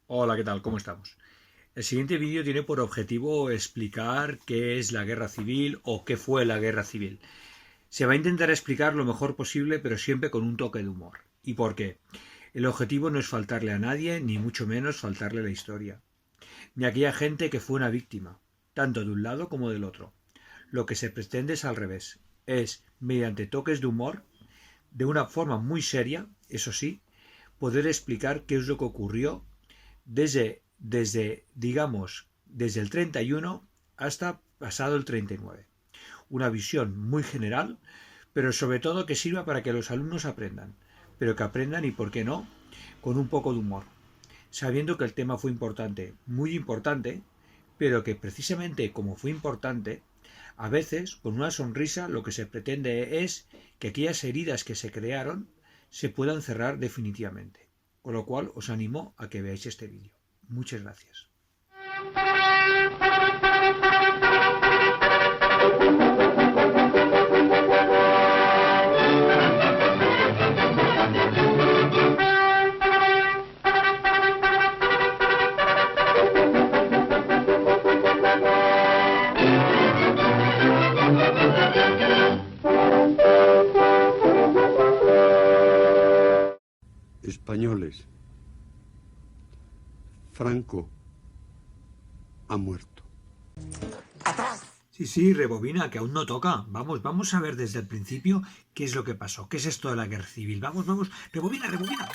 Hola, ¿qué tal? ¿Cómo estamos? El siguiente vídeo tiene por objetivo explicar qué es la guerra civil o qué fue la guerra civil. Se va a intentar explicar lo mejor posible, pero siempre con un toque de humor. ¿Y por qué? El objetivo no es faltarle a nadie, ni mucho menos faltarle a la historia, ni a aquella gente que fue una víctima, tanto de un lado como del otro. Lo que se pretende es al revés, es, mediante toques de humor, de una forma muy seria, eso sí, poder explicar qué es lo que ocurrió digamos, desde el 31 hasta pasado el 39. Una visión muy general, pero sobre todo que sirva para que los alumnos aprendan, pero que aprendan y, por qué no, con un poco de humor, sabiendo que el tema fue importante, muy importante, pero que precisamente como fue importante, a veces con una sonrisa lo que se pretende es que aquellas heridas que se crearon se puedan cerrar definitivamente. Con lo cual os animo a que veáis este vídeo. Muchas gracias. Españoles, Franco ha muerto. Sí, rebobina, que aún no toca. Vamos a ver desde el principio qué es lo que pasó, qué es esto de la guerra civil. Vamos, rebobina. Venga, va.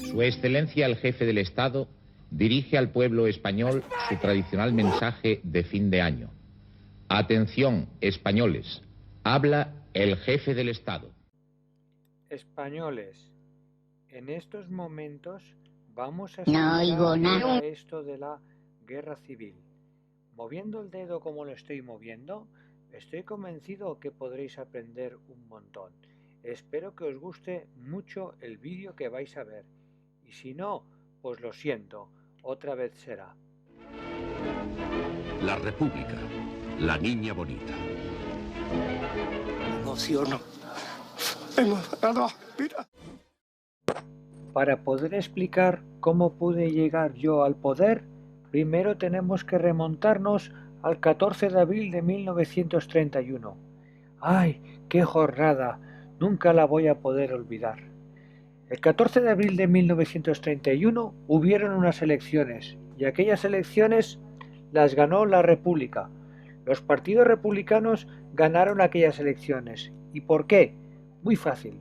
Su Excelencia el Jefe del Estado dirige al pueblo español su tradicional mensaje de fin de año. Atención, españoles, habla el Jefe del Estado. Españoles, en estos momentos vamos a No oigo explicar nada. esto de la guerra civil. Moviendo el dedo como lo estoy moviendo, estoy convencido que podréis aprender un montón. Espero que os guste mucho el vídeo que vais a ver. Y si no, pues lo siento, otra vez será. La República, la niña bonita. Me emociono. Mira. Para poder explicar cómo pude llegar yo al poder, primero tenemos que remontarnos al 14 de abril de 1931. ¡Ay, qué jornada! Nunca la voy a poder olvidar. El 14 de abril de 1931 hubieron unas elecciones, y aquellas elecciones las ganó la República. Los partidos republicanos ganaron aquellas elecciones. ¿Y por qué? Muy fácil.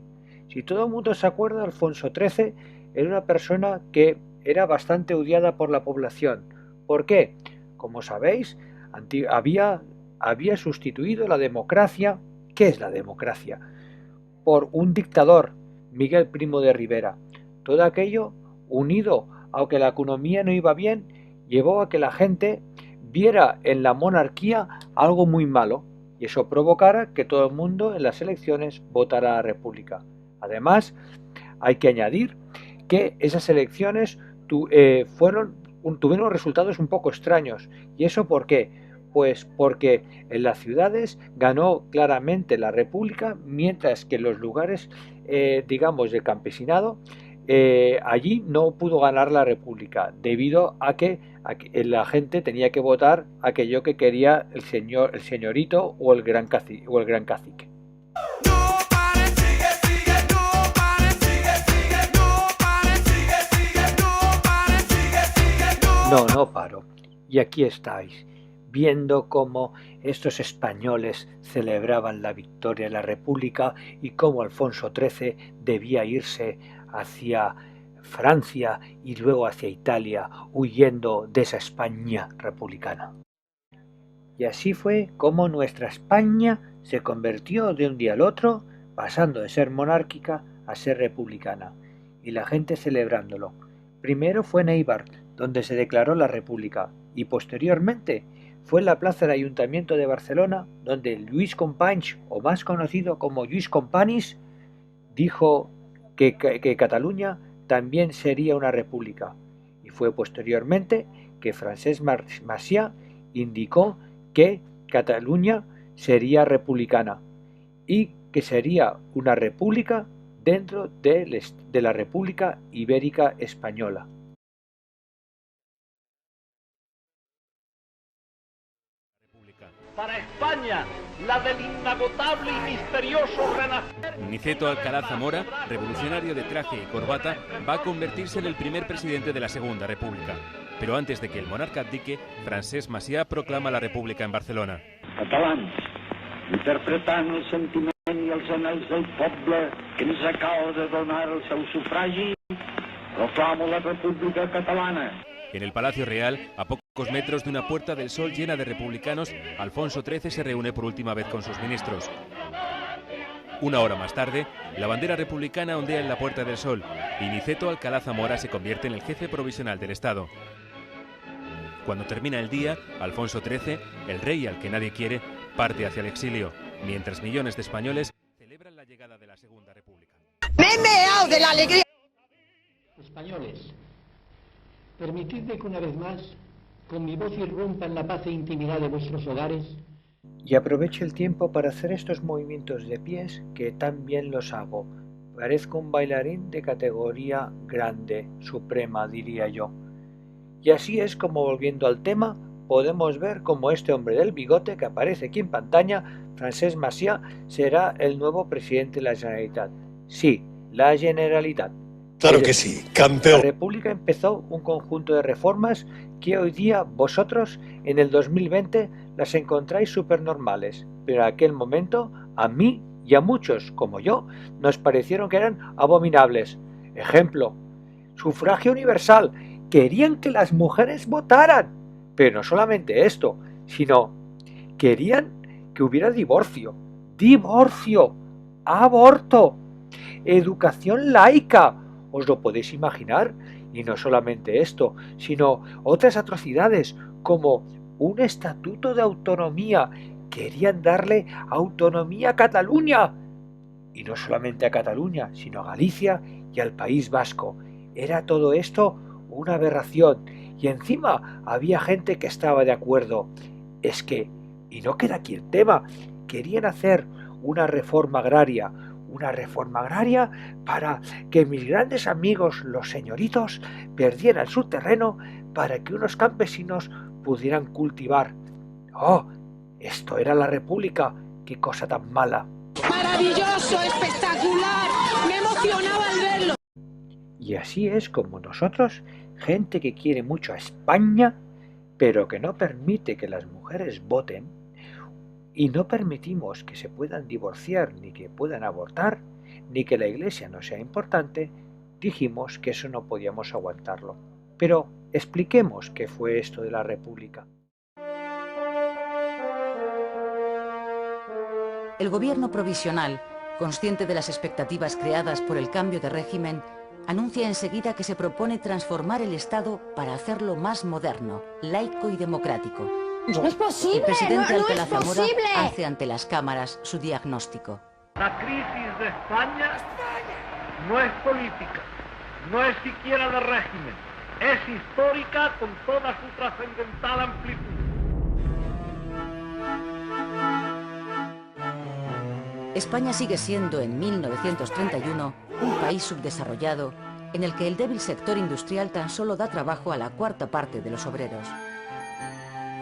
Si todo el mundo se acuerda, Alfonso XIII era una persona que era bastante odiada por la población. ¿Por qué? Como sabéis, había sustituido la democracia. ¿Qué es la democracia? Por un dictador, Miguel Primo de Rivera. Todo aquello, unido a que la economía no iba bien, llevó a que la gente viera en la monarquía algo muy malo, y eso provocara que todo el mundo en las elecciones votara a la República. Además, hay que añadir que esas elecciones tuvieron resultados un poco extraños. ¿Y eso por qué? Pues porque en las ciudades ganó claramente la República, mientras que en los lugares, digamos, del campesinado, allí no pudo ganar la República, debido a que la gente tenía que votar aquello que quería el señorito o el gran cacique. No paro. Y aquí estáis, viendo cómo estos españoles celebraban la victoria de la República y cómo Alfonso XIII debía irse hacia Francia y luego hacia Italia, huyendo de esa España republicana. Y así fue como nuestra España se convirtió de un día al otro, pasando de ser monárquica a ser republicana, y la gente celebrándolo. Primero fue en Eibar, donde se declaró la República, y posteriormente fue en la plaza del Ayuntamiento de Barcelona, donde Lluís Companys, o más conocido como Lluís Companys, dijo que Cataluña también sería una república, y fue posteriormente que Francesc Macià indicó que Cataluña sería republicana, y que sería una república dentro de la República Ibérica Española. Para España, la del inagotable y misterioso renacer. Niceto Alcalá Zamora, revolucionario de traje y corbata, va a convertirse en el primer presidente de la Segunda República. Pero antes de que el monarca abdique, Francesc Macià proclama la República en Barcelona. Catalans, interpretant el sentiment i els anhels del poble que ens acaba de donar el seu sufragi, proclamo la República Catalana. En el Palacio Real, a pocos metros de una Puerta del Sol llena de republicanos, Alfonso XIII se reúne por última vez con sus ministros. Una hora más tarde, la bandera republicana ondea en la Puerta del Sol y Niceto Alcalá Zamora se convierte en el jefe provisional del Estado. Cuando termina el día, Alfonso XIII, el rey al que nadie quiere, parte hacia el exilio, mientras millones de españoles celebran la llegada de la Segunda República. ¡Me he meado de la alegría! Españoles, permitidme que una vez más, con mi voz irrumpa en la paz e intimidad de vuestros hogares. Y aproveche el tiempo para hacer estos movimientos de pies que tan bien los hago. Parezco un bailarín de categoría grande, suprema, diría yo. Y así es como, volviendo al tema, podemos ver cómo este hombre del bigote que aparece aquí en pantalla, Francesc Macià, será el nuevo presidente de la Generalitat. Sí, la Generalitat. Claro que sí, campeón. La República empezó un conjunto de reformas que hoy día vosotros, en el 2020, las encontráis supernormales, pero en aquel momento, a mí y a muchos, como yo, nos parecieron que eran abominables. Ejemplo, sufragio universal. Querían que las mujeres votaran, pero no solamente esto, sino querían que hubiera divorcio, aborto, educación laica. ¿Os lo podéis imaginar? Y no solamente esto, sino otras atrocidades como un estatuto de autonomía. Querían darle autonomía a Cataluña. Y no solamente a Cataluña, sino a Galicia y al País Vasco. Era todo esto una aberración. Y encima había gente que estaba de acuerdo. Es que, y no queda aquí el tema, querían hacer una reforma agraria para que mis grandes amigos, los señoritos, perdieran su terreno para que unos campesinos pudieran cultivar. ¡Oh! Esto era la República. ¡Qué cosa tan mala! ¡Maravilloso! ¡Espectacular! ¡Me emocionaba al verlo! Y así es como nosotros, gente que quiere mucho a España, pero que no permite que las mujeres voten, y no permitimos que se puedan divorciar ni que puedan abortar, ni que la Iglesia no sea importante, dijimos que eso no podíamos aguantarlo. Pero expliquemos qué fue esto de la República. El gobierno provisional, consciente de las expectativas creadas por el cambio de régimen, anuncia enseguida que se propone transformar el Estado para hacerlo más moderno, laico y democrático. ¡No es posible! El presidente ¡No Alcalá es Zamora posible! hace ante las cámaras su diagnóstico. La crisis de España no es política, no es siquiera de régimen, es histórica con toda su trascendental amplitud. España sigue siendo en 1931 un país subdesarrollado en el que el débil sector industrial tan solo da trabajo a la cuarta parte de los obreros.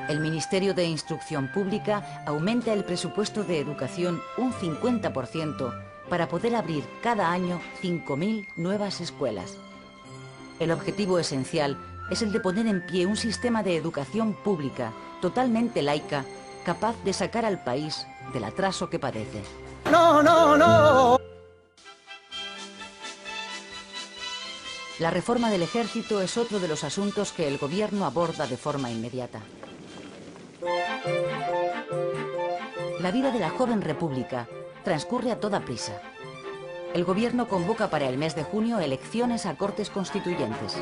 El Ministerio de Instrucción Pública aumenta el presupuesto de educación un 50% para poder abrir cada año 5.000 nuevas escuelas. El objetivo esencial es el de poner en pie un sistema de educación pública totalmente laica, capaz de sacar al país del atraso que padece. ¡No, no, no! La reforma del ejército es otro de los asuntos que el gobierno aborda de forma inmediata. La vida de la joven república transcurre a toda prisa. El gobierno convoca para el mes de junio elecciones a Cortes Constituyentes.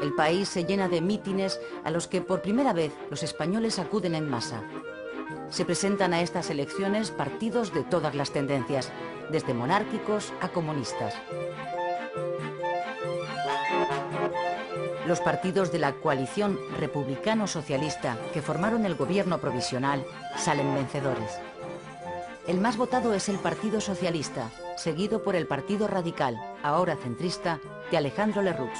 El país se llena de mítines a los que por primera vez los españoles acuden en masa. Se presentan a estas elecciones partidos de todas las tendencias, desde monárquicos a comunistas. Los partidos de la coalición republicano-socialista que formaron el gobierno provisional salen vencedores. El más votado es el Partido Socialista, seguido por el Partido Radical, ahora centrista, de Alejandro Lerroux.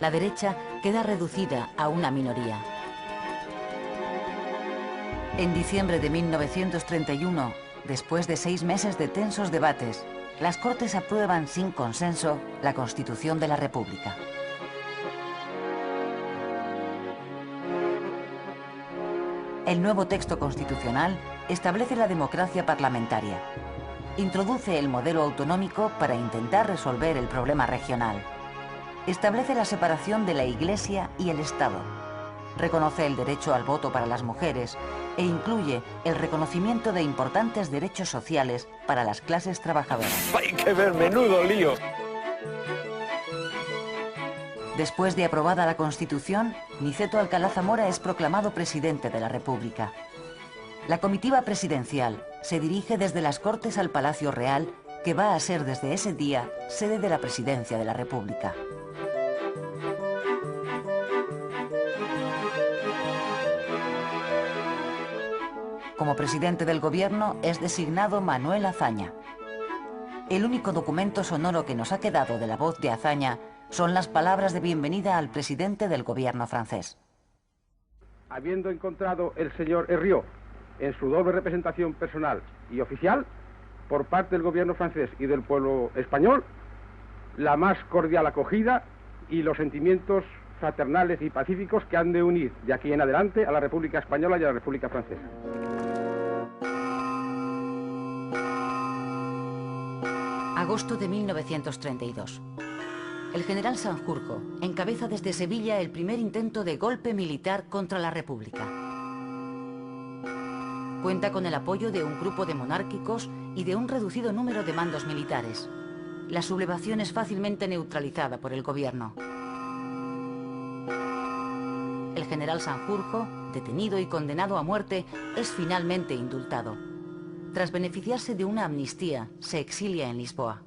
La derecha queda reducida a una minoría. En diciembre de 1931, después de 6 meses de tensos debates, las Cortes aprueban sin consenso la Constitución de la República. El nuevo texto constitucional establece la democracia parlamentaria. Introduce el modelo autonómico para intentar resolver el problema regional. Establece la separación de la Iglesia y el Estado. Reconoce el derecho al voto para las mujeres e incluye el reconocimiento de importantes derechos sociales para las clases trabajadoras. Hay que ver, menudo lío. Después de aprobada la Constitución, Niceto Alcalá Zamora es proclamado presidente de la República. La comitiva presidencial se dirige desde las Cortes al Palacio Real, que va a ser desde ese día sede de la Presidencia de la República. Como presidente del gobierno es designado Manuel Azaña. El único documento sonoro que nos ha quedado de la voz de Azaña son las palabras de bienvenida al presidente del gobierno francés. Habiendo encontrado el señor Herriot en su doble representación personal y oficial, por parte del gobierno francés y del pueblo español, la más cordial acogida y los sentimientos fraternales y pacíficos que han de unir de aquí en adelante a la República Española y a la República Francesa. Agosto de 1932. El general Sanjurjo encabeza desde Sevilla el primer intento de golpe militar contra la República. Cuenta con el apoyo de un grupo de monárquicos y de un reducido número de mandos militares. La sublevación es fácilmente neutralizada por el gobierno. El general Sanjurjo, detenido y condenado a muerte, es finalmente indultado. Tras beneficiarse de una amnistía, se exilia en Lisboa.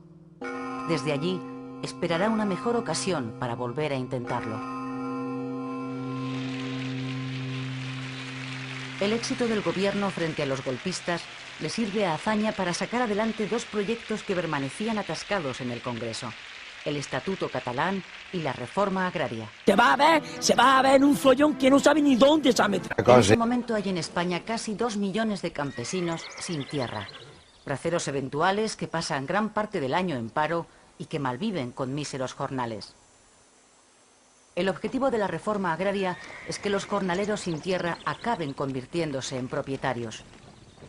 Desde allí, esperará una mejor ocasión para volver a intentarlo. El éxito del gobierno frente a los golpistas le sirve a Azaña para sacar adelante 2 proyectos que permanecían atascados en el Congreso: el Estatuto Catalán y la reforma agraria. Se va a ver un follón que no sabe ni dónde se ha metido. En este momento hay en España casi 2 millones de campesinos sin tierra, braceros eventuales que pasan gran parte del año en paro y que malviven con míseros jornales. El objetivo de la reforma agraria es que los jornaleros sin tierra acaben convirtiéndose en propietarios.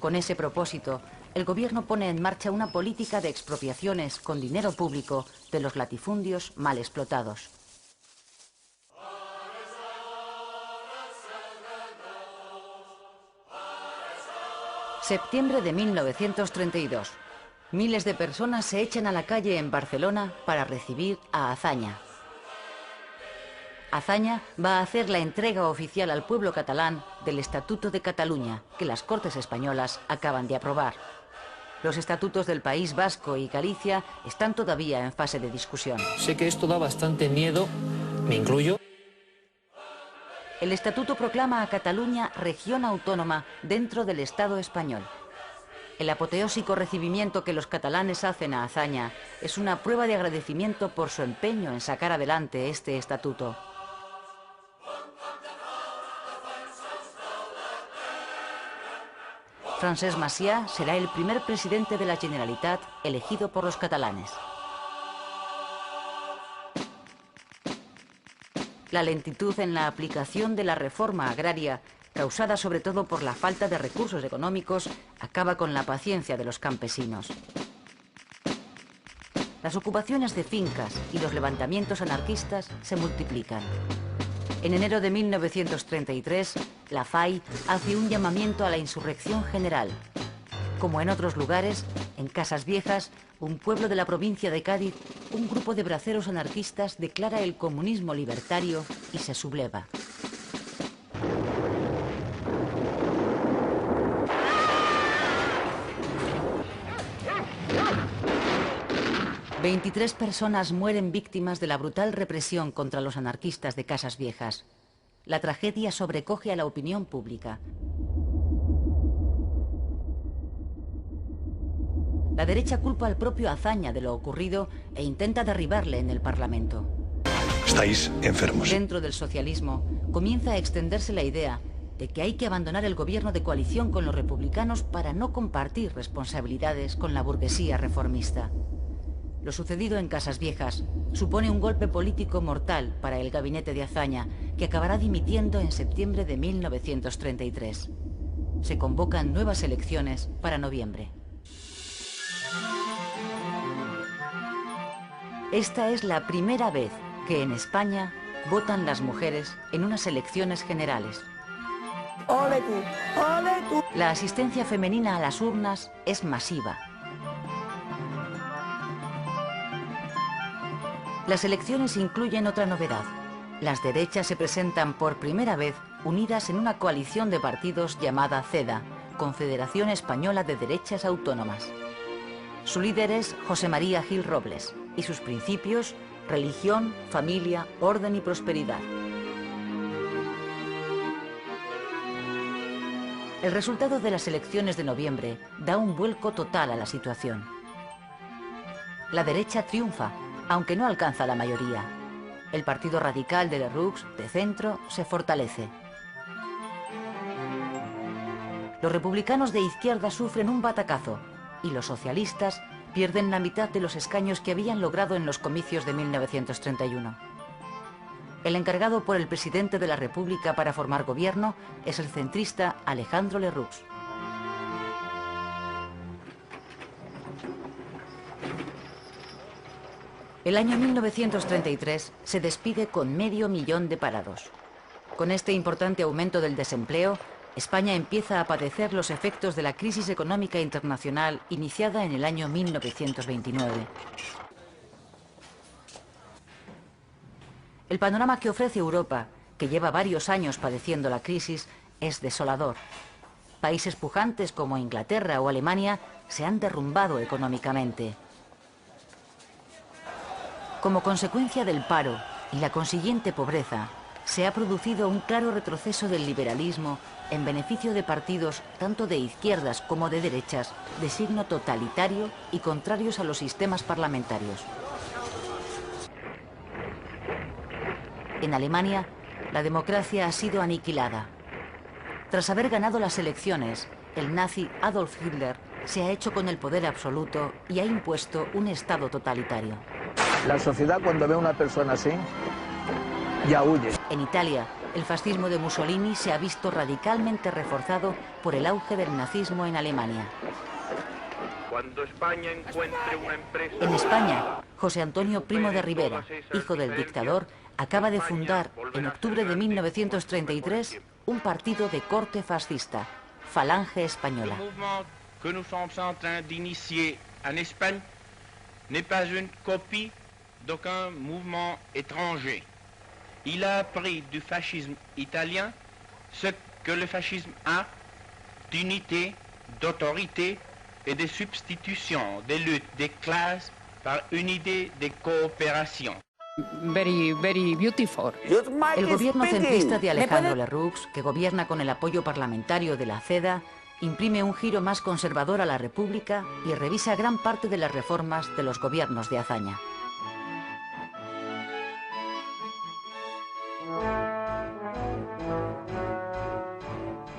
Con ese propósito, el gobierno pone en marcha una política de expropiaciones con dinero público de los latifundios mal explotados. Septiembre de 1932. Miles de personas se echan a la calle en Barcelona para recibir a Azaña. Azaña va a hacer la entrega oficial al pueblo catalán del Estatuto de Cataluña, que las Cortes españolas acaban de aprobar. Los estatutos del País Vasco y Galicia están todavía en fase de discusión. Sé que esto da bastante miedo, me incluyo. El Estatuto proclama a Cataluña región autónoma dentro del Estado español. El apoteósico recibimiento que los catalanes hacen a Azaña es una prueba de agradecimiento por su empeño en sacar adelante este estatuto. Francesc Macià será el primer presidente de la Generalitat elegido por los catalanes. La lentitud en la aplicación de la reforma agraria, causada sobre todo por la falta de recursos económicos, acaba con la paciencia de los campesinos. Las ocupaciones de fincas y los levantamientos anarquistas se multiplican. En enero de 1933, la FAI hace un llamamiento a la insurrección general. Como en otros lugares, en Casas Viejas, un pueblo de la provincia de Cádiz, un grupo de braceros anarquistas declara el comunismo libertario y se subleva. 23 personas mueren víctimas de la brutal represión contra los anarquistas de Casas Viejas. La tragedia sobrecoge a la opinión pública. La derecha culpa al propio Azaña de lo ocurrido e intenta derribarle en el Parlamento. Estáis enfermos. Dentro del socialismo comienza a extenderse la idea de que hay que abandonar el gobierno de coalición con los republicanos para no compartir responsabilidades con la burguesía reformista. Lo sucedido en Casas Viejas supone un golpe político mortal para el gabinete de Azaña, que acabará dimitiendo en septiembre de 1933. Se convocan nuevas elecciones para noviembre. Esta es la primera vez que en España votan las mujeres en unas elecciones generales. ¡Ole tú! ¡Ole tú! La asistencia femenina a las urnas es masiva. Las elecciones incluyen otra novedad. Las derechas se presentan por primera vez unidas en una coalición de partidos llamada CEDA, Confederación Española de Derechas Autónomas. Su líder es José María Gil Robles y sus principios: religión, familia, orden y prosperidad. El resultado de las elecciones de noviembre da un vuelco total a la situación. La derecha triunfa, aunque no alcanza la mayoría. El partido radical de Lerroux, de centro, se fortalece. Los republicanos de izquierda sufren un batacazo y los socialistas pierden la mitad de los escaños que habían logrado en los comicios de 1931. El encargado por el presidente de la República para formar gobierno es el centrista Alejandro Lerroux. El año 1933 se despide con 500.000 de parados. Con este importante aumento del desempleo, España empieza a padecer los efectos de la crisis económica internacional iniciada en el año 1929. El panorama que ofrece Europa, que lleva varios años padeciendo la crisis, es desolador. Países pujantes como Inglaterra o Alemania se han derrumbado económicamente. Como consecuencia del paro y la consiguiente pobreza, se ha producido un claro retroceso del liberalismo en beneficio de partidos tanto de izquierdas como de derechas de signo totalitario y contrarios a los sistemas parlamentarios. En Alemania, la democracia ha sido aniquilada. Tras haber ganado las elecciones, el nazi Adolf Hitler se ha hecho con el poder absoluto y ha impuesto un Estado totalitario. La sociedad, cuando ve a una persona así, ya huye. En Italia, el fascismo de Mussolini se ha visto radicalmente reforzado por el auge del nazismo en Alemania. Cuando España encuentre una empresa... En España, José Antonio Primo de Rivera, hijo del dictador, acaba de fundar, en octubre de 1933, un partido de corte fascista, Falange Española. El movimiento que nous sommes en train d'initier en Espagne n'est pas une copie d'aucun mouvement étranger. Il a appris du fascisme italien ce que le fascisme a d'unité, d'autorité et de substitution des luttes des classes par une idée de coopération. Very beautiful. El gobierno centrista de Alejandro Lerroux, que gobierna con el apoyo parlamentario de la CEDA, imprime un giro más conservador a la República y revisa gran parte de las reformas de los gobiernos de Azaña.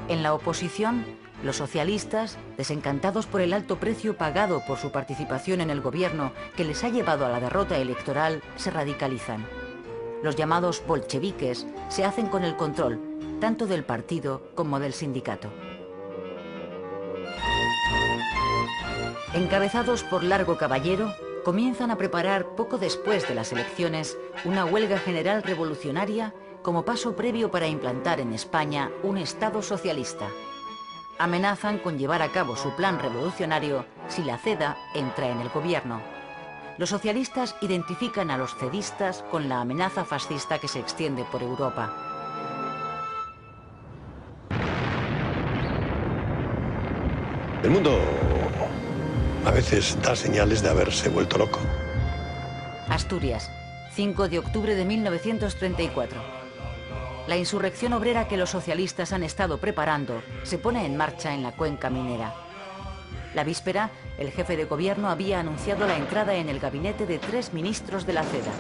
En la oposición, los socialistas, desencantados por el alto precio pagado por su participación en el gobierno que les ha llevado a la derrota electoral, se radicalizan. Los llamados bolcheviques se hacen con el control, tanto del partido como del sindicato. Encabezados por Largo Caballero, comienzan a preparar poco después de las elecciones una huelga general revolucionaria como paso previo para implantar en España un Estado socialista. Amenazan con llevar a cabo su plan revolucionario si la CEDA entra en el gobierno. Los socialistas identifican a los cedistas con la amenaza fascista que se extiende por Europa. El mundo a veces da señales de haberse vuelto loco. Asturias, 5 de octubre de 1934. La insurrección obrera que los socialistas han estado preparando se pone en marcha en la cuenca minera. La víspera, el jefe de gobierno había anunciado la entrada en el gabinete de 3 ministros de la seda.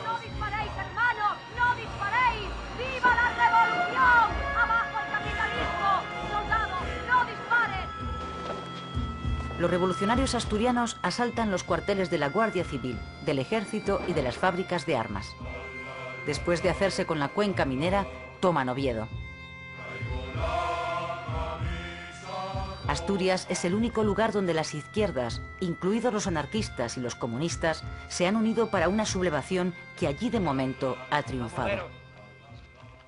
¡No disparéis, hermanos! ¡No disparéis! ¡Viva la revolución! ¡Abajo el capitalismo! ¡Soldados, no disparen! Los revolucionarios asturianos asaltan los cuarteles de la Guardia Civil, del Ejército y de las fábricas de armas. Después de hacerse con la cuenca minera, toman Oviedo. Asturias es el único lugar donde las izquierdas, incluidos los anarquistas y los comunistas, se han unido para una sublevación que allí de momento ha triunfado.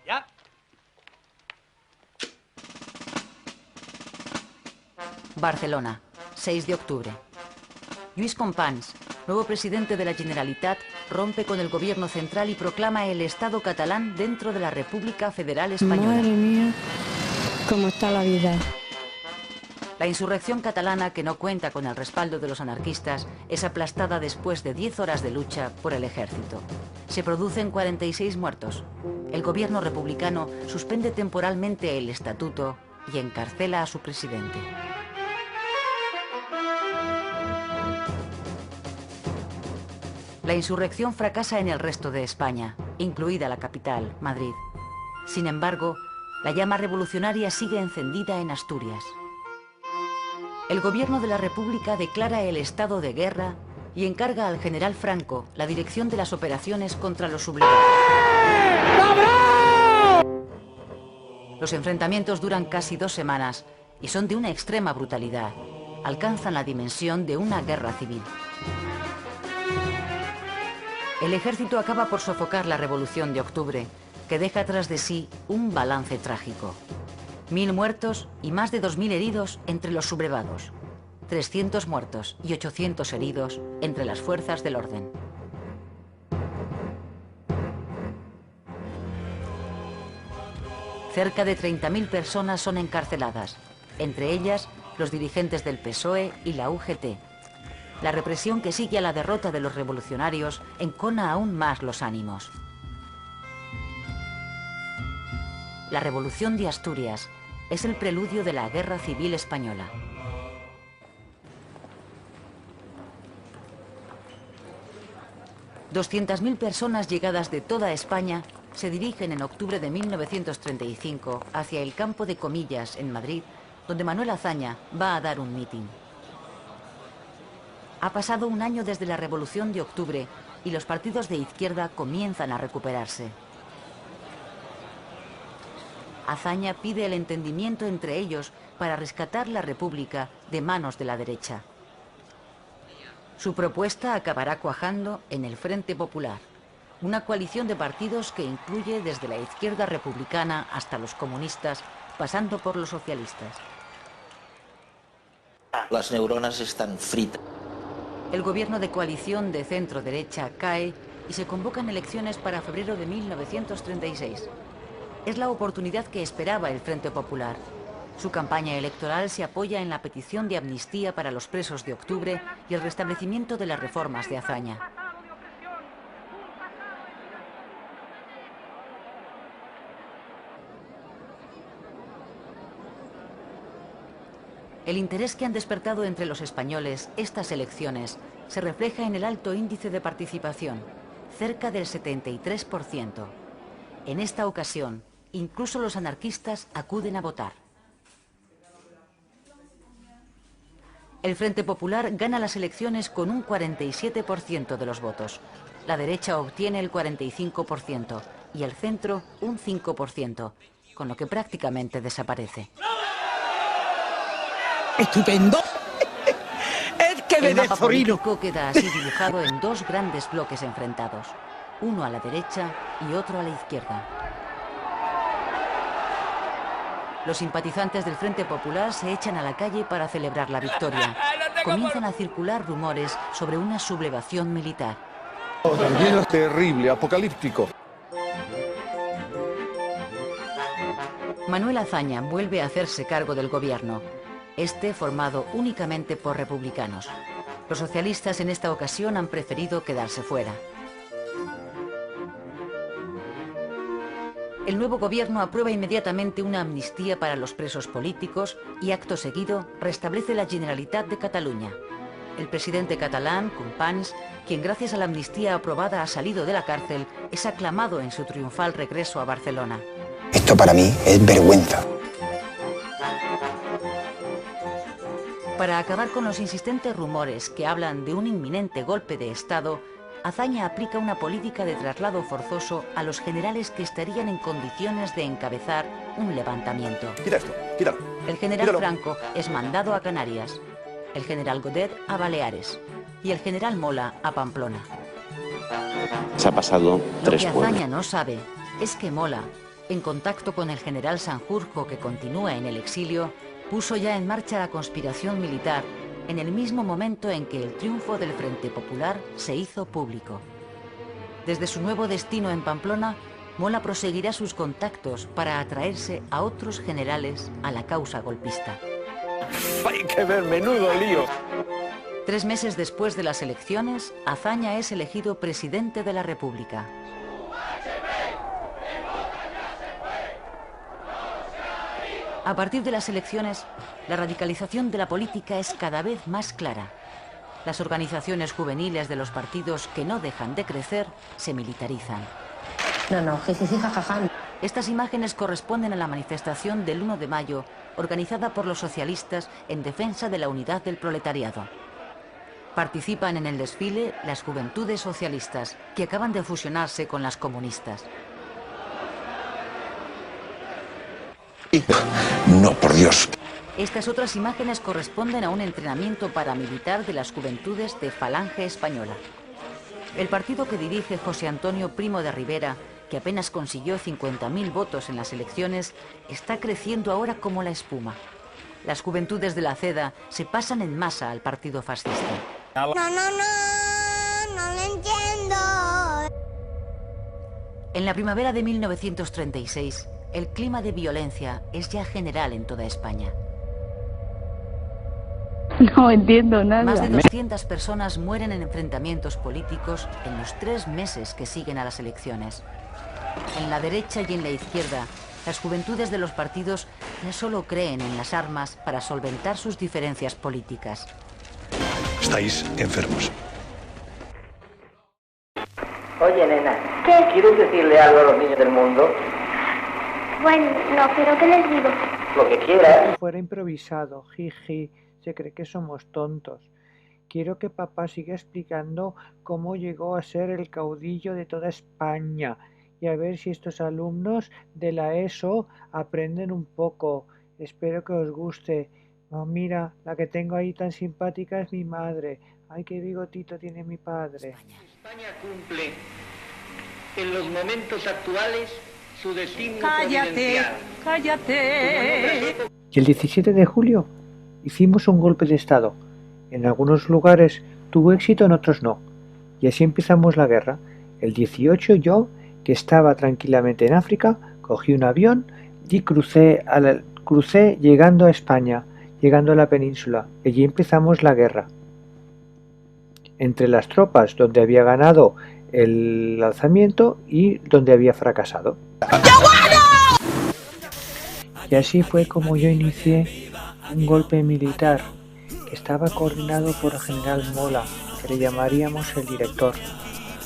¿Ya? Barcelona, 6 de octubre. Lluís Companys, nuevo presidente de la Generalitat, rompe con el gobierno central y proclama el Estado catalán dentro de la República Federal Española. Madre mía, cómo está la vida. La insurrección catalana, que no cuenta con el respaldo de los anarquistas, es aplastada después de 10 horas de lucha por el ejército. Se producen 46 muertos. El gobierno republicano suspende temporalmente el estatuto y encarcela a su presidente. La insurrección fracasa en el resto de España, incluida la capital, Madrid. Sin embargo, la llama revolucionaria sigue encendida en Asturias. El gobierno de la República declara el estado de guerra y encarga al general Franco la dirección de las operaciones contra los sublevados. Los enfrentamientos duran casi 2 semanas y son de una extrema brutalidad. Alcanzan la dimensión de una guerra civil. El ejército acaba por sofocar la Revolución de Octubre, que deja tras de sí un balance trágico. 1000 muertos y más de 2000 heridos entre los sublevados. 300 muertos y 800 heridos entre las fuerzas del orden. Cerca de 30.000 personas son encarceladas, entre ellas los dirigentes del PSOE y la UGT. La represión que sigue a la derrota de los revolucionarios encona aún más los ánimos. La Revolución de Asturias es el preludio de la Guerra Civil Española. $200.000 personas llegadas de toda España se dirigen en octubre de 1935 hacia el campo de Comillas, en Madrid, donde Manuel Azaña va a dar un mitin. Ha pasado un año desde la Revolución de Octubre y los partidos de izquierda comienzan a recuperarse. Azaña pide el entendimiento entre ellos para rescatar la República de manos de la derecha. Su propuesta acabará cuajando en el Frente Popular, una coalición de partidos que incluye desde la izquierda republicana hasta los comunistas, pasando por los socialistas. Las neuronas están fritas. El gobierno de coalición de centro-derecha cae y se convocan elecciones para febrero de 1936. Es la oportunidad que esperaba el Frente Popular. Su campaña electoral se apoya en la petición de amnistía para los presos de octubre y el restablecimiento de las reformas de Azaña. El interés que han despertado entre los españoles estas elecciones se refleja en el alto índice de participación, cerca del 73%. En esta ocasión, incluso los anarquistas acuden a votar. El Frente Popular gana las elecciones con un 47% de los votos. La derecha obtiene el 45% y el centro un 5%, con lo que prácticamente desaparece. ¡Estupendo! ¡Es que me El mapa desorino! político queda así dibujado en 2 grandes bloques enfrentados, uno a la derecha y otro a la izquierda. Los simpatizantes del Frente Popular se echan a la calle para celebrar la victoria. Comienzan a circular rumores sobre una sublevación militar. También es terrible, apocalíptico. Manuel Azaña vuelve a hacerse cargo del gobierno, este formado únicamente por republicanos. Los socialistas en esta ocasión han preferido quedarse fuera. El nuevo gobierno aprueba inmediatamente una amnistía para los presos políticos y, acto seguido, restablece la Generalitat de Cataluña. El presidente catalán, Companys, quien gracias a la amnistía aprobada ha salido de la cárcel, es aclamado en su triunfal regreso a Barcelona. Esto para mí es vergüenza. Para acabar con los insistentes rumores que hablan de un inminente golpe de Estado, Azaña aplica una política de traslado forzoso a los generales que estarían en condiciones de encabezar un levantamiento. Quita esto, quítalo. El general Quítalo. Franco es mandado a Canarias, el general Godet a Baleares y el general Mola a Pamplona. Se ha pasado Lo 3 que pueblos. Azaña no sabe es que Mola, en contacto con el general Sanjurjo que continúa en el exilio, puso ya en marcha la conspiración militar en el mismo momento en que el triunfo del Frente Popular se hizo público. Desde su nuevo destino en Pamplona, Mola proseguirá sus contactos para atraerse a otros generales a la causa golpista. Hay que ver, menudo lío. 3 meses después de las elecciones, Azaña es elegido presidente de la República. A partir de las elecciones, la radicalización de la política es cada vez más clara. Las organizaciones juveniles de los partidos que no dejan de crecer se militarizan. No, jijiji, jajaja. Estas imágenes corresponden a la manifestación del 1 de mayo, organizada por los socialistas en defensa de la unidad del proletariado. Participan en el desfile las juventudes socialistas, que acaban de fusionarse con las comunistas. No, por Dios. Estas otras imágenes corresponden a un entrenamiento paramilitar de las juventudes de Falange Española. El partido que dirige José Antonio Primo de Rivera, que apenas consiguió 50.000 votos en las elecciones, está creciendo ahora como la espuma. Las juventudes de la CEDA se pasan en masa al partido fascista. No lo entiendo. En la primavera de 1936, el clima de violencia es ya general en toda España. No entiendo nada. Más de 200 personas mueren en enfrentamientos políticos en los 3 meses que siguen a las elecciones. En la derecha y en la izquierda, las juventudes de los partidos ya solo creen en las armas para solventar sus diferencias políticas. Estáis enfermos. Oye, nena, ¿qué? ¿Quieres decirle algo a los niños del mundo? Bueno, no, pero ¿qué les digo? Lo que quieras. Si fuera improvisado, jiji, se cree que somos tontos. Quiero que papá siga explicando cómo llegó a ser el caudillo de toda España y a ver si estos alumnos de la ESO aprenden un poco. Espero que os guste. Oh, mira, la que tengo ahí tan simpática es mi madre. Ay, qué bigotito tiene mi padre. España cumple en los momentos actuales su destino Cállate, providencial. cállate. Y el 17 de julio hicimos un golpe de Estado. En algunos lugares tuvo éxito, en otros no. Y así empezamos la guerra. El 18 yo, que estaba tranquilamente en África, cogí un avión y crucé llegando a España, llegando a la península. Y allí empezamos la guerra. Entre las tropas donde había ganado el alzamiento y donde había fracasado. Y así fue como yo inicié un golpe militar que estaba coordinado por el general Mola, que le llamaríamos el director.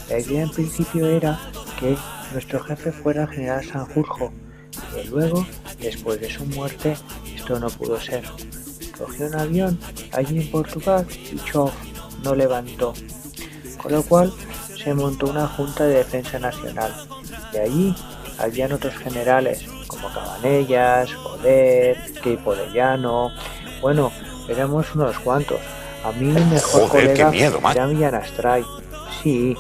La idea en principio era que nuestro jefe fuera el general Sanjurjo, pero luego, después de su muerte, esto no pudo ser. Cogió un avión allí en Portugal y chof, no levantó. Con lo cual se montó una junta de defensa nacional. De allí habían otros generales como Cabanellas, Godet, Queipo de Llano. Bueno, éramos unos cuantos. A mí mi mejor colega era Millán Astray. Sí,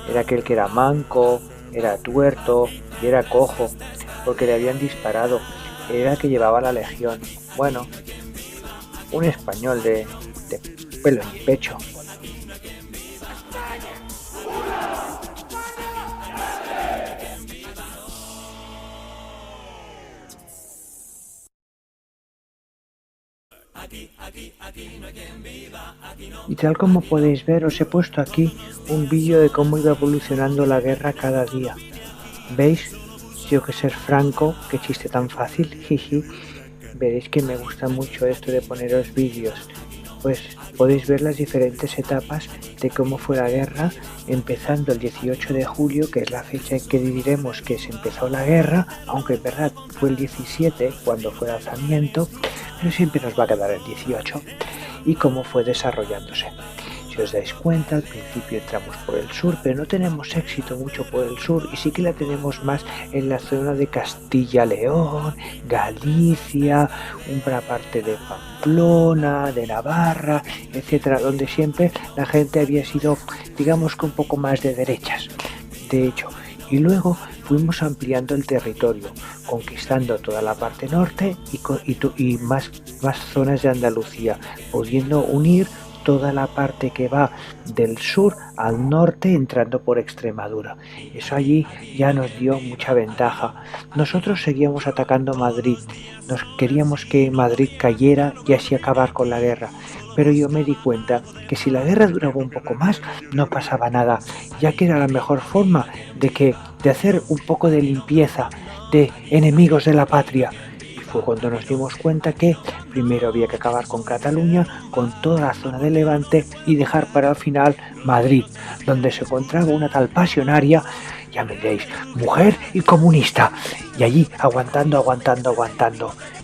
era aquel que era manco, era tuerto y era cojo, porque le habían disparado. Era el que llevaba la legión. Bueno, un español de pelo en pecho. Y tal como podéis ver, os he puesto aquí un vídeo de cómo iba evolucionando la guerra cada día. ¿Veis? Yo que ser franco, qué chiste tan fácil, jiji. Veréis que me gusta mucho esto de poneros vídeos. Pues podéis ver las diferentes etapas de cómo fue la guerra, empezando el 18 de julio, que es la fecha en que diremos que se empezó la guerra, aunque en verdad fue el 17 cuando fue el alzamiento, pero siempre nos va a quedar el 18, y cómo fue desarrollándose. Si os dais cuenta, al principio entramos por el sur, pero no tenemos éxito mucho por el sur, y sí que la tenemos más en la zona de Castilla-León, Galicia, una parte de Pamplona, de Navarra, etcétera, donde siempre la gente había sido, digamos que un poco más de derechas, de hecho. Y luego fuimos ampliando el territorio, conquistando toda la parte norte y más zonas de Andalucía, pudiendo unir toda la parte que va del sur al norte, entrando por Extremadura. Eso allí ya nos dio mucha ventaja. Nosotros seguíamos atacando Madrid, nos queríamos que Madrid cayera y así acabar con la guerra, pero yo me di cuenta que si la guerra duraba un poco más no pasaba nada, ya que era la mejor forma de hacer un poco de limpieza de enemigos de la patria. Fue cuando nos dimos cuenta que primero había que acabar con Cataluña, con toda la zona de Levante, y dejar para el final Madrid, donde se encontraba una tal pasionaria, ya me diréis, mujer y comunista, y allí aguantando.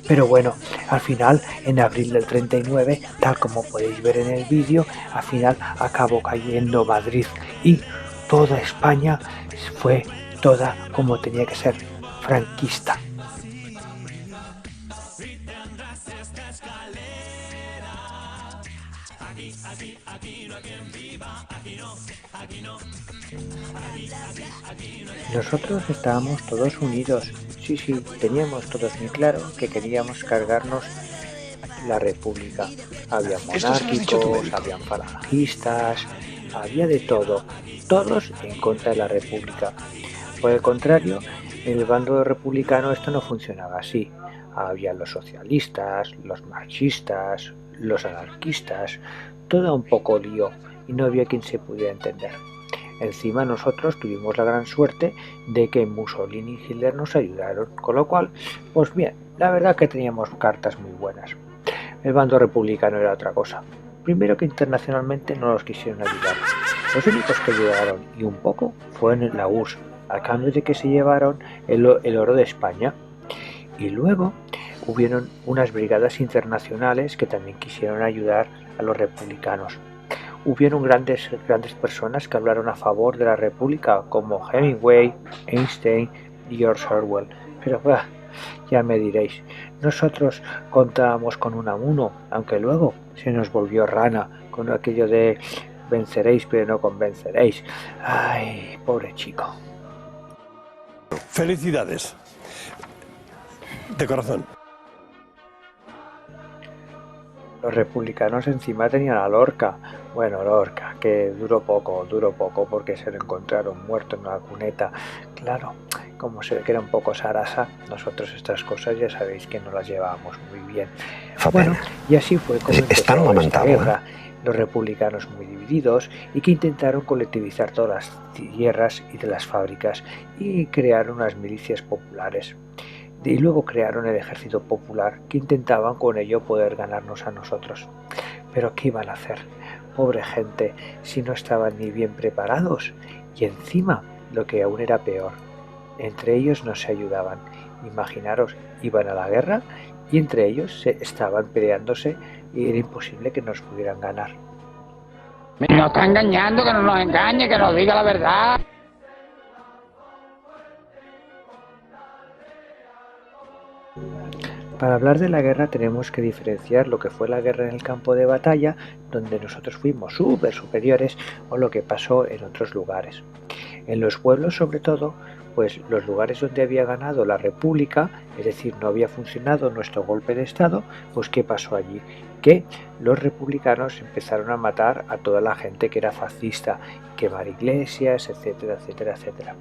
Pero bueno, al final, en abril del 39, tal como podéis ver en el vídeo, al final acabó cayendo Madrid y toda España fue toda como tenía que ser, franquista. Nosotros estábamos todos unidos, sí, teníamos todos muy claro que queríamos cargarnos la República. Había monárquicos, habían falangistas, había de todo, todos en contra de la República. Por el contrario, en el bando republicano esto no funcionaba así. Había los socialistas, los marxistas, los anarquistas, todo un poco lío y no había quien se pudiera entender. Encima nosotros tuvimos la gran suerte de que Mussolini y Hitler nos ayudaron, con lo cual, pues bien, la verdad que teníamos cartas muy buenas. El bando republicano era otra cosa. Primero que internacionalmente no nos quisieron ayudar. Los únicos que ayudaron, y un poco, fueron la URSS, a cambio de que se llevaron el oro de España. Y luego hubieron unas brigadas internacionales que también quisieron ayudar a los republicanos. Hubieron grandes personas que hablaron a favor de la República, como Hemingway, Einstein y George Orwell. Pero ya me diréis, nosotros contábamos con Unamuno, aunque luego se nos volvió rana con aquello de venceréis pero no convenceréis. Ay, pobre chico. Felicidades. De corazón. Los republicanos encima tenían a Lorca. Bueno, Lorca, que duró poco, porque se lo encontraron muerto en una cuneta. Claro, como se ve que era un poco sarasa, nosotros estas cosas ya sabéis que no las llevábamos muy bien. Bueno, y así fue como empezó esta guerra. Los republicanos muy divididos y que intentaron colectivizar todas las tierras y de las fábricas y crearon unas milicias populares. Y luego crearon el ejército popular, que intentaban con ello poder ganarnos a nosotros. Pero ¿qué iban a hacer? Pobre gente, si no estaban ni bien preparados. Y encima, lo que aún era peor, entre ellos no se ayudaban. Imaginaros, iban a la guerra y entre ellos estaban peleándose y era imposible que nos pudieran ganar. Nos está engañando, que no nos engañe, que nos diga la verdad. Para hablar de la guerra tenemos que diferenciar lo que fue la guerra en el campo de batalla, donde nosotros fuimos súper superiores, o lo que pasó en otros lugares. En los pueblos, sobre todo, pues los lugares donde había ganado la República, es decir, no había funcionado nuestro golpe de Estado, pues ¿qué pasó allí? Que los republicanos empezaron a matar a toda la gente que era fascista, quemar iglesias, etcétera, etcétera, etcétera.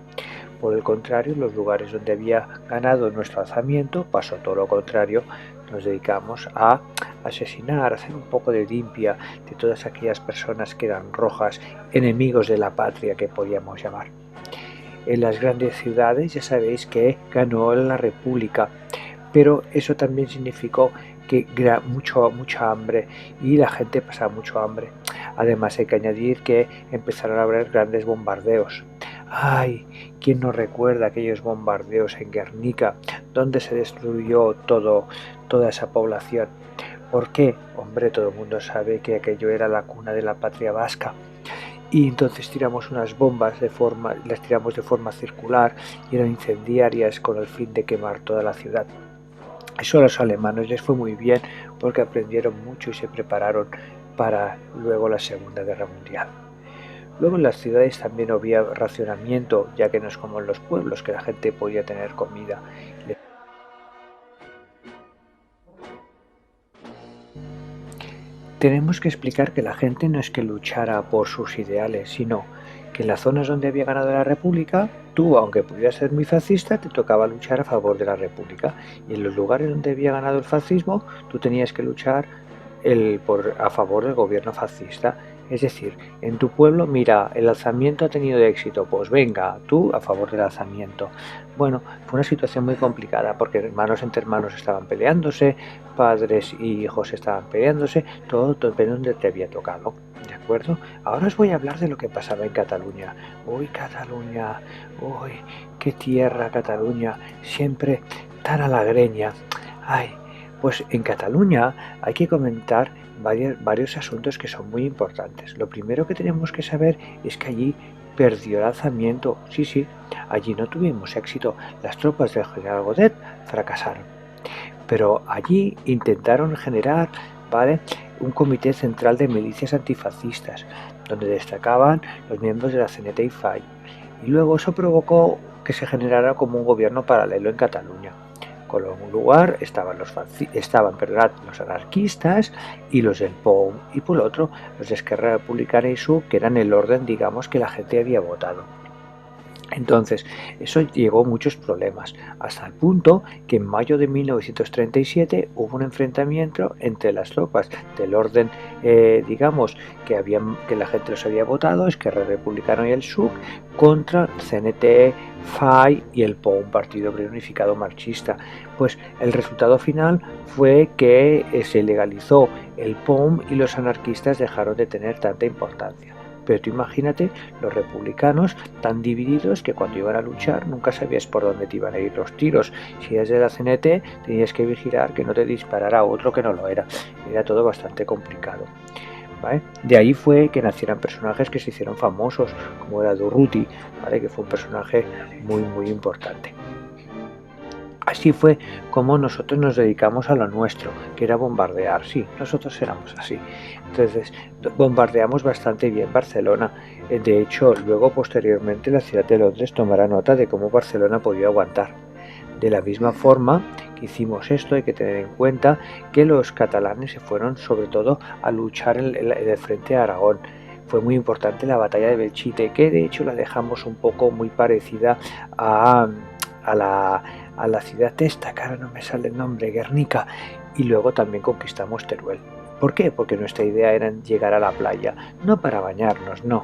Por el contrario, en los lugares donde había ganado nuestro alzamiento pasó todo lo contrario, nos dedicamos a asesinar, a hacer un poco de limpia de todas aquellas personas que eran rojas, enemigos de la patria que podíamos llamar. En las grandes ciudades ya sabéis que ganó la República, pero eso también significó que mucha hambre y la gente pasaba mucho hambre. Además hay que añadir que empezaron a haber grandes bombardeos. ¡Ay! ¿Quién no recuerda aquellos bombardeos en Guernica, donde se destruyó toda esa población? ¿Por qué? Hombre, todo el mundo sabe que aquello era la cuna de la patria vasca. Y entonces tiramos unas bombas las tiramos de forma circular y eran incendiarias con el fin de quemar toda la ciudad. Eso a los alemanes les fue muy bien porque aprendieron mucho y se prepararon para luego la Segunda Guerra Mundial. Luego en las ciudades también había racionamiento, ya que no es como en los pueblos, que la gente podía tener comida. Tenemos que explicar que la gente no es que luchara por sus ideales, sino que en las zonas donde había ganado la República, tú, aunque pudieras ser muy fascista, te tocaba luchar a favor de la República. Y en los lugares donde había ganado el fascismo, tú tenías que luchar a favor del gobierno fascista. Es decir, en tu pueblo, mira, el alzamiento ha tenido éxito, pues venga, tú a favor del alzamiento. Bueno, fue una situación muy complicada porque hermanos entre hermanos estaban peleándose, padres y hijos estaban peleándose, todo depende de donde te había tocado, ¿de acuerdo? Ahora os voy a hablar de lo que pasaba en Cataluña. Uy, Cataluña, uy, qué tierra Cataluña, siempre tan halagreña. Ay, pues en Cataluña hay que comentar varios asuntos que son muy importantes. Lo primero que tenemos que saber es que allí perdió el alzamiento. Sí, allí no tuvimos éxito. Las tropas del general Godet fracasaron. Pero allí intentaron generar, un comité central de milicias antifascistas, donde destacaban los miembros de la CNT y FAI. Y luego eso provocó que se generara como un gobierno paralelo en Cataluña. Con un lugar estaban los anarquistas y los del POUM, y por el otro los de Esquerra Republicana y SUC, que eran el orden, digamos, que la gente había votado. Entonces, eso llevó muchos problemas, hasta el punto que en mayo de 1937 hubo un enfrentamiento entre las tropas del orden, digamos, que la gente los había votado, Esquerra Republicana y el SUC, contra CNT, FAI y el POUM, Partido Obrero Unificado Marxista. Pues el resultado final fue que se legalizó el POUM y los anarquistas dejaron de tener tanta importancia. Pero tú imagínate los republicanos tan divididos que cuando iban a luchar nunca sabías por dónde te iban a ir los tiros. Si eras de la CNT tenías que vigilar que no te disparara otro que no lo era. Era todo bastante complicado. ¿Vale? De ahí fue que nacieran personajes que se hicieron famosos, como era Durruti, ¿vale? Que fue un personaje muy muy importante. Así fue como nosotros nos dedicamos a lo nuestro, que era bombardear. Sí, nosotros éramos así. Entonces, bombardeamos bastante bien Barcelona. De hecho, luego, posteriormente, la ciudad de Londres tomará nota de cómo Barcelona podía aguantar. De la misma forma que hicimos esto, hay que tener en cuenta que los catalanes se fueron, sobre todo, a luchar en el frente a Aragón. Fue muy importante la batalla de Belchite, que de hecho la dejamos un poco muy parecida a la ciudad esta, que ahora no me sale el nombre, Guernica, y luego también conquistamos Teruel. ¿Por qué? Porque nuestra idea era llegar a la playa, no para bañarnos, no,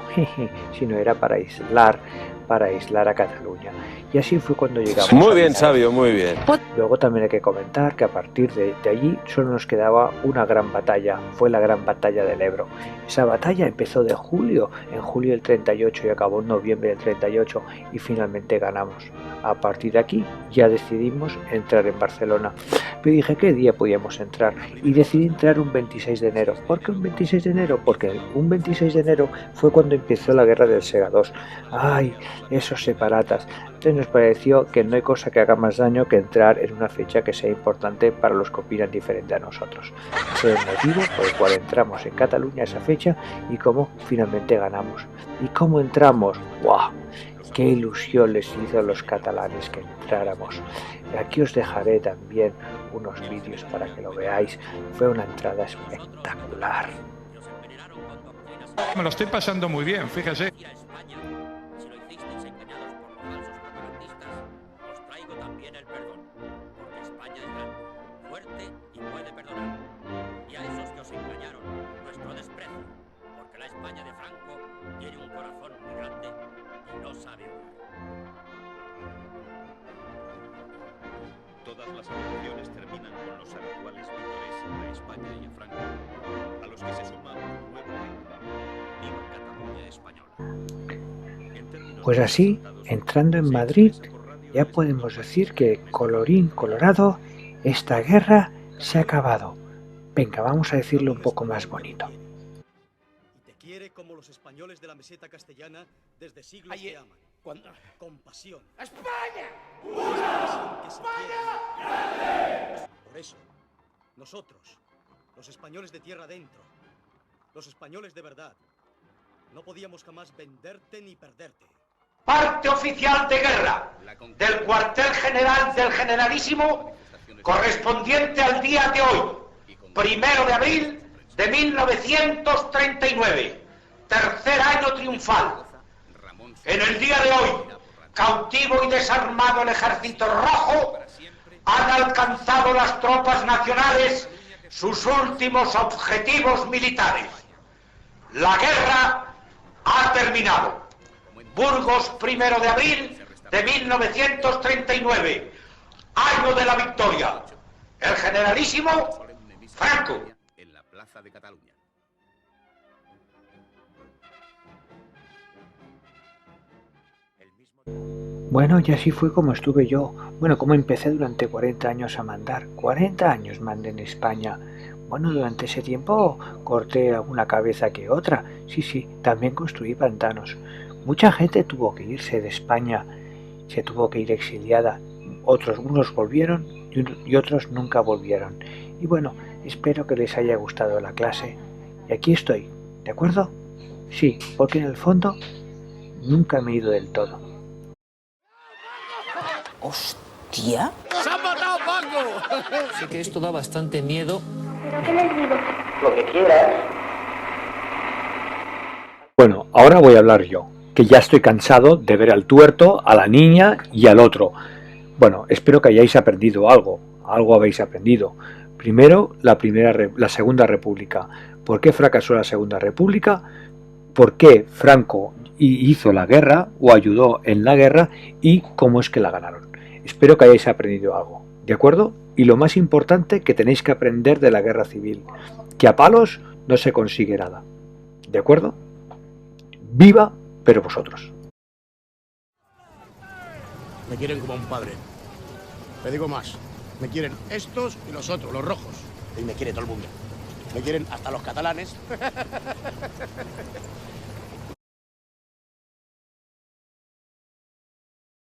sino era para aislar a Cataluña. Y así fue cuando llegamos. Muy bien, Sabio, muy bien. Luego también hay que comentar que a partir de allí solo nos quedaba una gran batalla, fue la gran batalla del Ebro. Esa batalla empezó en julio del 38 y acabó en noviembre del 38 y finalmente ganamos. A partir de aquí ya decidimos entrar en Barcelona. Pero dije, ¿qué día podíamos entrar? Y decidí entrar un 26 de enero. ¿Por qué un 26 de enero? Porque un 26 de enero fue cuando empezó la guerra del Segadors. ¡Ay! Esos separatas. Entonces nos pareció que no hay cosa que haga más daño que entrar en una fecha que sea importante para los que opinan diferente a nosotros. Ese es el motivo por el cual entramos en Cataluña esa fecha y cómo finalmente ganamos. ¿Y cómo entramos? ¡Guau! ¡Qué ilusión les hizo a los catalanes que entráramos! Aquí os dejaré también unos vídeos para que lo veáis. Fue una entrada espectacular. Me lo estoy pasando muy bien, fíjese. fuerte y puede perdonar. Y a esos que os engañaron, nuestro desprecio, porque la España de Franco tiene un corazón muy grande y no sabe huir. Todas las revoluciones terminan con los habituales vítores a España y a Franco, a los que se suma un nuevo grito: ¡Viva Cataluña española! Pues así, entrando en Madrid, ya podemos decir que, colorín colorado, esta guerra se ha acabado. Venga, vamos a decirlo un poco más bonito. Y te quiere como los españoles de la meseta castellana desde siglos te aman. Con pasión. ¡España! ¡España! Por eso, nosotros, los españoles de tierra adentro, los españoles de verdad, no podíamos jamás venderte ni perderte. Parte oficial de guerra del cuartel general del Generalísimo, correspondiente al día de hoy, 1 de abril de 1939, tercer año triunfal. En el día de hoy, cautivo y desarmado el Ejército Rojo, han alcanzado las tropas nacionales sus últimos objetivos militares. La guerra ha terminado. Burgos, 1 de abril de 1939, año de la victoria. El Generalísimo Franco. En la Plaza de Cataluña. Bueno, y así fue como estuve yo. Bueno, como empecé durante 40 años a mandar. 40 años mandé en España. Bueno, durante ese tiempo corté alguna cabeza que otra. Sí, también construí pantanos. Mucha gente tuvo que irse de España, se tuvo que ir exiliada. Unos volvieron y otros nunca volvieron. Y bueno, espero que les haya gustado la clase. Y aquí estoy, ¿de acuerdo? Sí, porque en el fondo nunca me he ido del todo. ¡Hostia! ¡Se ha matado Paco! Sé que esto da bastante miedo. ¿Pero qué les digo? Lo que quieras. Bueno, ahora voy a hablar yo, que ya estoy cansado de ver al tuerto, a la niña y al otro. Bueno, espero que hayáis aprendido algo habéis aprendido. Primero, la Segunda República. ¿Por qué fracasó la Segunda República? ¿Por qué Franco hizo la guerra o ayudó en la guerra y cómo es que la ganaron? Espero que hayáis aprendido algo, ¿de acuerdo? Y lo más importante, que tenéis que aprender de la guerra civil, que a palos no se consigue nada, ¿de acuerdo? ¡Viva, pero vosotros! Me quieren como un padre. Te digo más, me quieren estos y los otros, los rojos. Y me quiere todo el mundo. Me quieren hasta los catalanes.